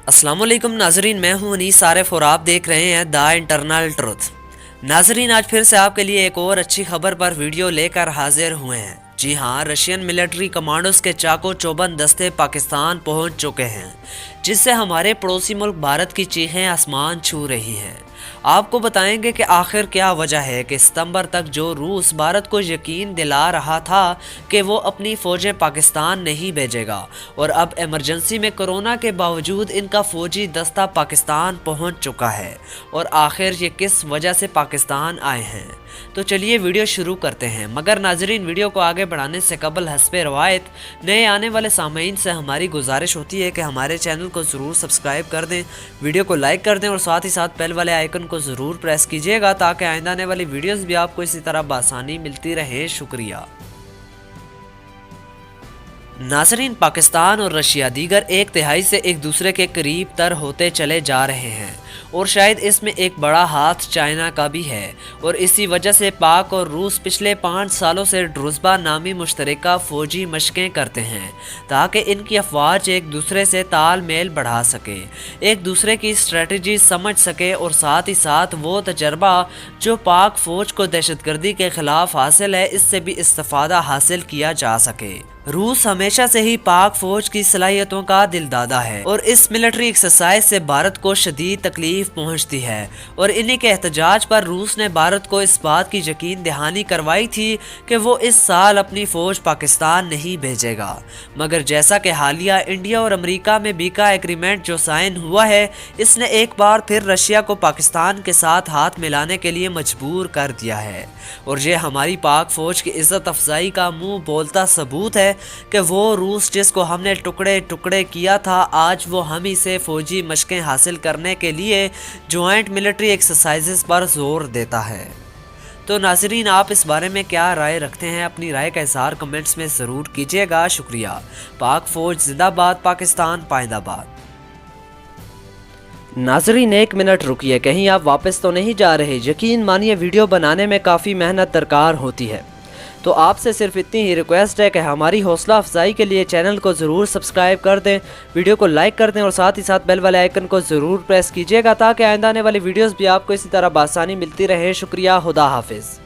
अस्सलाम वालेकुम नाजरीन, मैं हूं अनीस आरिफ और आप देख रहे हैं द इंटरनल ट्रुथ। नाजरीन, आज फिर से आपके लिए एक और अच्छी खबर पर वीडियो लेकर हाजिर हुए हैं। जी हां, रशियन मिलिट्री कमांडोज के चाको चौबंद दस्ते पाकिस्तान पहुंच चुके हैं, जिससे हमारे पड़ोसी मुल्क भारत की चीखें आसमान छू रही हैं। आपको बताएंगे कि आखिर क्या वजह है कि सितंबर तक जो रूस भारत को यकीन दिला रहा था कि वो अपनी फ़ौजें पाकिस्तान नहीं भेजेगा, और अब इमरजेंसी में कोरोना के बावजूद इनका फ़ौजी दस्ता पाकिस्तान पहुंच चुका है, और आखिर ये किस वजह से पाकिस्तान आए हैं। तो चलिए वीडियो शुरू करते हैं, मगर नाजरीन वीडियो को आगे बढ़ाने से कबल हस्बे रवायत नए आने वाले सामीन से हमारी गुजारिश होती है कि हमारे चैनल को ज़रूर सब्सक्राइब कर दें, वीडियो को लाइक कर दें और साथ ही साथ बेल वाले आइकन को ज़रूर प्रेस कीजिएगा ताकि आइंदा आने वाली वीडियोस भी आपको इसी तरह बआसानी मिलती रहे। शुक्रिया। नाजरीन, पाकिस्तान और रशिया दीगर एक तिहाई से एक दूसरे के करीब तर होते चले जा रहे हैं, और शायद इसमें एक बड़ा हाथ चाइना का भी है, और इसी वजह से पाक और रूस पिछले 5 सालों से ड्रुज़बा नामी मुश्तरका फ़ौजी मशक़ें करते हैं ताकि इनकी अफवाज एक दूसरे से तालमेल बढ़ा सके, एक दूसरे की स्ट्रेटजी समझ सके, और साथ ही साथ वो तजर्बा जो पाक फ़ौज को दहशतगर्दी के ख़िलाफ़ हासिल है इससे भी इस्तिफ़ादा हासिल किया जा सके। रूस हमेशा से ही पाक फौज की सलाहियतों का दिलदादा है, और इस मिलिट्री एक्सरसाइज से भारत को शदीद तकलीफ पहुंचती है, और इन्हीं के एहतजाज पर रूस ने भारत को इस बात की यकीन दहानी करवाई थी कि वो इस साल अपनी फौज पाकिस्तान नहीं भेजेगा। मगर जैसा कि हालिया इंडिया और अमेरिका में बीका एग्रीमेंट जो साइन हुआ है, इसने एक बार फिर रशिया को पाकिस्तान के साथ हाथ मिलाने के लिए मजबूर कर दिया है, और ये हमारी पाक फौज की इज्जत अफजाई का मुंह बोलता सबूत है कि वो रूस जिसको हमने टुकड़े टुकड़े किया था, आज वो हम ही से फौजी मशकें हासिल करने के लिए जॉइंट मिलिट्री एक्सरसाइजेस पर जोर देता है। तो नाजरीन, आप इस बारे में क्या राय रखते हैं? अपनी राय का इज़हार कमेंट्स में ज़रूर कीजिएगा। शुक्रिया। पाक फौज जिंदाबाद, पाकिस्तान पाइंदाबाद। नाजरीन, 1 मिनट रुकिए, कहीं आप वापस तो नहीं जा रहे? यकीन मानिए वीडियो बनाने में काफ़ी मेहनत दरकार होती है, तो आपसे सिर्फ इतनी ही रिक्वेस्ट है कि हमारी हौसला अफजाई के लिए चैनल को ज़रूर सब्सक्राइब कर दें, वीडियो को लाइक कर दें, और साथ ही साथ बेल वाले आइकन को ज़रूर प्रेस कीजिएगा ताकि आइंदा आने वाली वीडियोस भी आपको इसी तरह बआसानी मिलती रहे। शुक्रिया। खुदा हाफिज़।